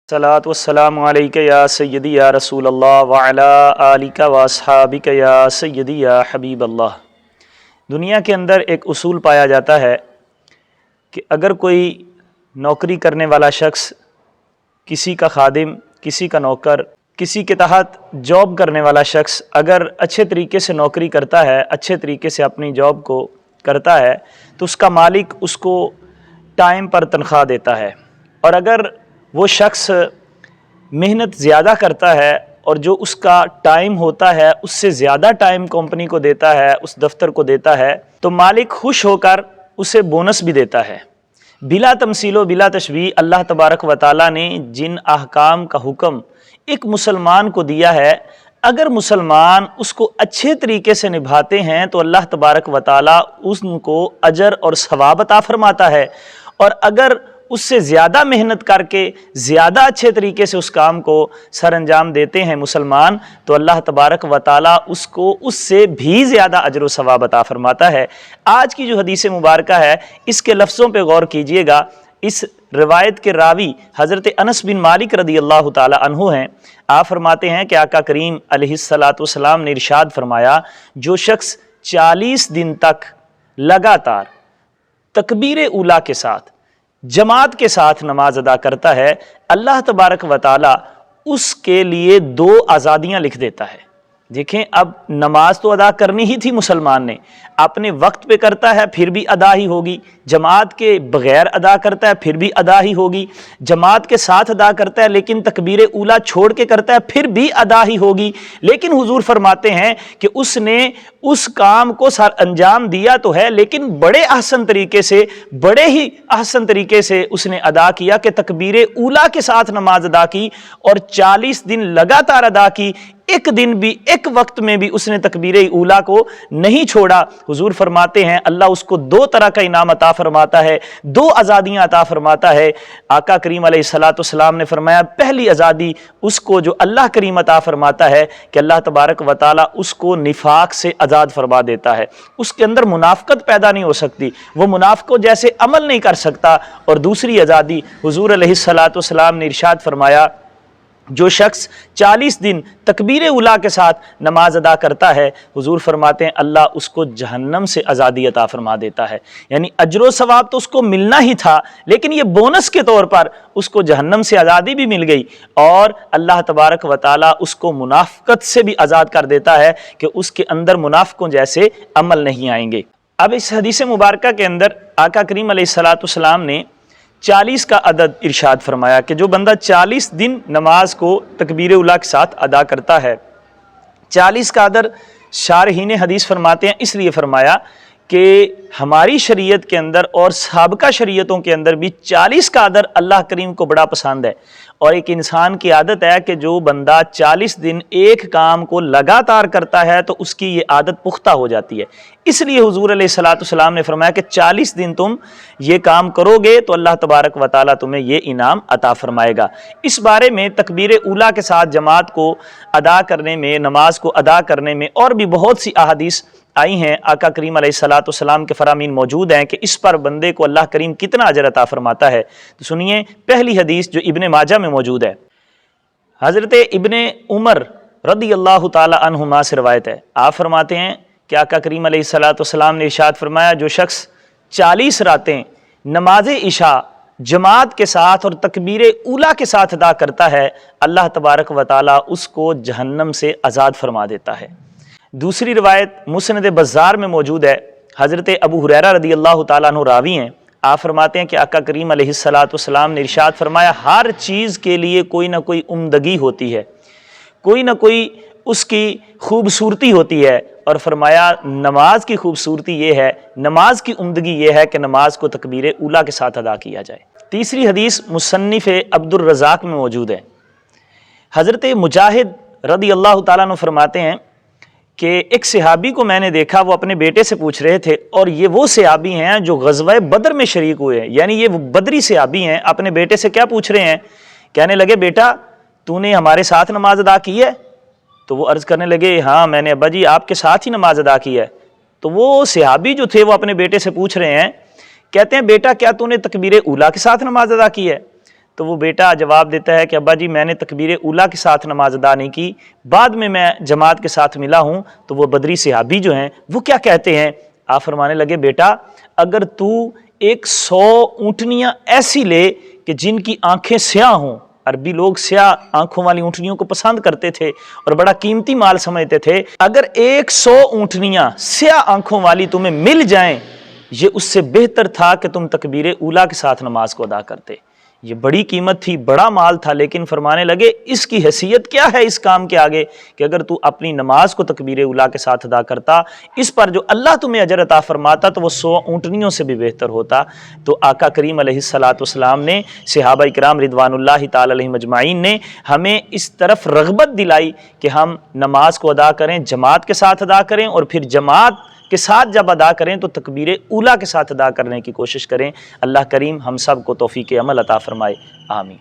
الصلاۃ والسلام علیک یا سیدی یا رسول اللہ وعلی آلک و اصحابک یا سیدی یا حبیب اللہ۔ دنیا کے اندر ایک اصول پایا جاتا ہے کہ اگر کوئی نوکری کرنے والا شخص، کسی کا خادم، کسی کا نوکر، کسی کے تحت جاب کرنے والا شخص اگر اچھے طریقے سے نوکری کرتا ہے، اچھے طریقے سے اپنی جاب کو کرتا ہے تو اس کا مالک اس کو ٹائم پر تنخواہ دیتا ہے، اور اگر وہ شخص محنت زیادہ کرتا ہے اور جو اس کا ٹائم ہوتا ہے اس سے زیادہ ٹائم کمپنی کو دیتا ہے، اس دفتر کو دیتا ہے، تو مالک خوش ہو کر اسے بونس بھی دیتا ہے۔ بلا تمثیل و بلا تشبیہ اللہ تبارک و تعالیٰ نے جن احکام کا حکم ایک مسلمان کو دیا ہے، اگر مسلمان اس کو اچھے طریقے سے نبھاتے ہیں تو اللہ تبارک و تعالیٰ ان کو اجر اور ثواب عطا فرماتا ہے، اور اگر اس سے زیادہ محنت کر کے زیادہ اچھے طریقے سے اس کام کو سر انجام دیتے ہیں مسلمان، تو اللہ تبارک و تعالیٰ اس کو اس سے بھی زیادہ اجر و ثواب عطا فرماتا ہے۔ آج کی جو حدیث مبارکہ ہے اس کے لفظوں پہ غور کیجئے گا۔ اس روایت کے راوی حضرت انس بن مالک رضی اللہ تعالی عنہ ہیں۔ آپ فرماتے ہیں کہ آقا کریم علیہ الصلاۃ والسلام نے ارشاد فرمایا، جو شخص 40 دن تک لگاتار تکبیر اولیٰ کے ساتھ جماعت کے ساتھ نماز ادا کرتا ہے، اللہ تبارک و تعالی اس کے لیے 2 آزادیاں لکھ دیتا ہے۔ دیکھیں، اب نماز تو ادا کرنی ہی تھی مسلمان نے، اپنے وقت پہ کرتا ہے پھر بھی ادا ہی ہوگی، جماعت کے بغیر ادا کرتا ہے پھر بھی ادا ہی ہوگی، جماعت کے ساتھ ادا کرتا ہے لیکن تکبیر اولیٰ چھوڑ کے کرتا ہے پھر بھی ادا ہی ہوگی۔ لیکن حضور فرماتے ہیں کہ اس نے اس کام کو سر انجام دیا تو ہے، لیکن بڑے احسن طریقے سے، بڑے ہی احسن طریقے سے اس نے ادا کیا کہ تکبیر اولیٰ کے ساتھ نماز ادا کی اور 40 دن لگاتار ادا کی، ایک دن بھی، ایک وقت میں بھی اس نے تکبیر اولیٰ کو نہیں چھوڑا۔ حضور فرماتے ہیں اللہ اس کو 2 طرح کا انعام عطا فرماتا ہے، 2 آزادیاں عطا فرماتا ہے۔ آقا کریم علیہ الصلاۃ والسلام نے فرمایا، پہلی آزادی اس کو جو اللہ کریم عطا فرماتا ہے کہ اللہ تبارک و تعالیٰ اس کو نفاق سے آزاد فرما دیتا ہے، اس کے اندر منافقت پیدا نہیں ہو سکتی، وہ منافقوں جیسے عمل نہیں کر سکتا۔ اور دوسری آزادی حضور علیہ الصلاۃ والسلام نے ارشاد فرمایا، جو شخص 40 دن تکبیر اولیٰ کے ساتھ نماز ادا کرتا ہے، حضور فرماتے ہیں اللہ اس کو جہنم سے آزادی عطا فرما دیتا ہے۔ یعنی اجر و ثواب تو اس کو ملنا ہی تھا، لیکن یہ بونس کے طور پر اس کو جہنم سے آزادی بھی مل گئی، اور اللہ تبارک و تعالیٰ اس کو منافقت سے بھی آزاد کر دیتا ہے کہ اس کے اندر منافقوں جیسے عمل نہیں آئیں گے۔ اب اس حدیث مبارکہ کے اندر آقا کریم علیہ الصلاۃ والسلام نے 40 کا عدد ارشاد فرمایا کہ جو بندہ 40 دن نماز کو تکبیر اولیٰ کے ساتھ ادا کرتا ہے۔ 40 کا عدد شارحین حدیث فرماتے ہیں اس لیے فرمایا کہ ہماری شریعت کے اندر اور سابقہ شریعتوں کے اندر بھی 40 کا عدد اللہ کریم کو بڑا پسند ہے، اور ایک انسان کی عادت ہے کہ جو بندہ 40 دن ایک کام کو لگاتار کرتا ہے تو اس کی یہ عادت پختہ ہو جاتی ہے۔ اس لیے حضور علیہ الصلاۃ والسلام نے فرمایا کہ 40 دن تم یہ کام کرو گے تو اللہ تبارک و تعالیٰ تمہیں یہ انعام عطا فرمائے گا۔ اس بارے میں تکبیر اولیٰ کے ساتھ جماعت کو ادا کرنے میں، نماز کو ادا کرنے میں اور بھی بہت سی احادیث آئی ہیں، آقا کریم علیہ الصلاۃ والسلام کے فرامین موجود ہیں کہ اس پر بندے کو اللہ کریم کتنا اجر عطا فرماتا ہے۔ تو سنیے پہلی حدیث جو ابن ماجہ میں موجود ہے، حضرت ابن عمر رضی اللہ تعالی عنہما سے روایت ہے۔ آپ فرماتے ہیں کہ آقا کریم علیہ الصلاۃ والسلام نے ارشاد فرمایا، جو شخص 40 راتیں نماز عشاء جماعت کے ساتھ اور تکبیر اولیٰ کے ساتھ ادا کرتا ہے، اللہ تبارک و تعالیٰ اس کو جہنم سے آزاد فرما دیتا ہے۔ دوسری روایت مسند بزار میں موجود ہے، حضرت ابو ہریرہ رضی اللہ تعالیٰ عنہ راوی ہیں۔ آپ فرماتے ہیں کہ آقا کریم علیہ الصلاۃ والسلام نے ارشاد فرمایا، ہر چیز کے لیے کوئی نہ کوئی عمدگی ہوتی ہے، کوئی نہ کوئی اس کی خوبصورتی ہوتی ہے، اور فرمایا نماز کی خوبصورتی یہ ہے، نماز کی عمدگی یہ ہے کہ نماز کو تکبیر اولیٰ کے ساتھ ادا کیا جائے۔ تیسری حدیث مصنف عبد الرزاق میں موجود ہے، حضرت مجاہد رضی اللہ تعالیٰ عنہ فرماتے ہیں کہ ایک صحابی کو میں نے دیکھا، وہ اپنے بیٹے سے پوچھ رہے تھے، اور یہ وہ صحابی ہیں جو غزوہ بدر میں شریک ہوئے ہیں، یعنی یہ بدری صحابی ہیں۔ اپنے بیٹے سے کیا پوچھ رہے ہیں؟ کہنے لگے، بیٹا تو نے ہمارے ساتھ نماز ادا کی ہے؟ تو وہ عرض کرنے لگے، ہاں میں نے ابا جی آپ کے ساتھ ہی نماز ادا کی ہے۔ تو وہ صحابی جو تھے وہ اپنے بیٹے سے پوچھ رہے ہیں، کہتے ہیں بیٹا کیا تو نے تکبیر اولیٰ کے ساتھ نماز ادا کی ہے؟ تو وہ بیٹا جواب دیتا ہے کہ ابا جی میں نے تکبیر اولیٰ کے ساتھ نماز ادا نہیں کی، بعد میں جماعت کے ساتھ ملا ہوں تو وہ بدری صحابی جو ہیں وہ کیا کہتے ہیں؟ آپ فرمانے لگے بیٹا اگر تو 100 اونٹنیاں ایسی لے کہ جن کی آنکھیں سیاہ ہوں، عربی لوگ سیاہ آنکھوں والی اونٹنیوں کو پسند کرتے تھے اور بڑا قیمتی مال سمجھتے تھے، اگر 100 اونٹنیاں سیاہ آنکھوں والی تمہیں مل جائیں یہ اس سے بہتر تھا کہ تم تکبیر اولیٰ کے ساتھ نماز کو ادا کرتے۔ یہ بڑی قیمت تھی، بڑا مال تھا، لیکن فرمانے لگے اس کی حیثیت کیا ہے اس کام کے آگے کہ اگر تو اپنی نماز کو تکبیر اولیٰ کے ساتھ ادا کرتا، اس پر جو اللہ تمہیں اجر عطا فرماتا تو وہ 100 اونٹنیوں سے بھی بہتر ہوتا۔ تو آقا کریم علیہ الصلاۃ نے، صحابہ کرام رضوان اللہ تعالی علیہم اجمعین نے ہمیں اس طرف رغبت دلائی کہ ہم نماز کو ادا کریں، جماعت کے ساتھ ادا کریں، اور پھر جماعت کے ساتھ جب ادا کریں تو تکبیر اولیٰ کے ساتھ ادا کرنے کی کوشش کریں۔ اللہ کریم ہم سب کو توفیق عمل عطا فرمائے، آمین۔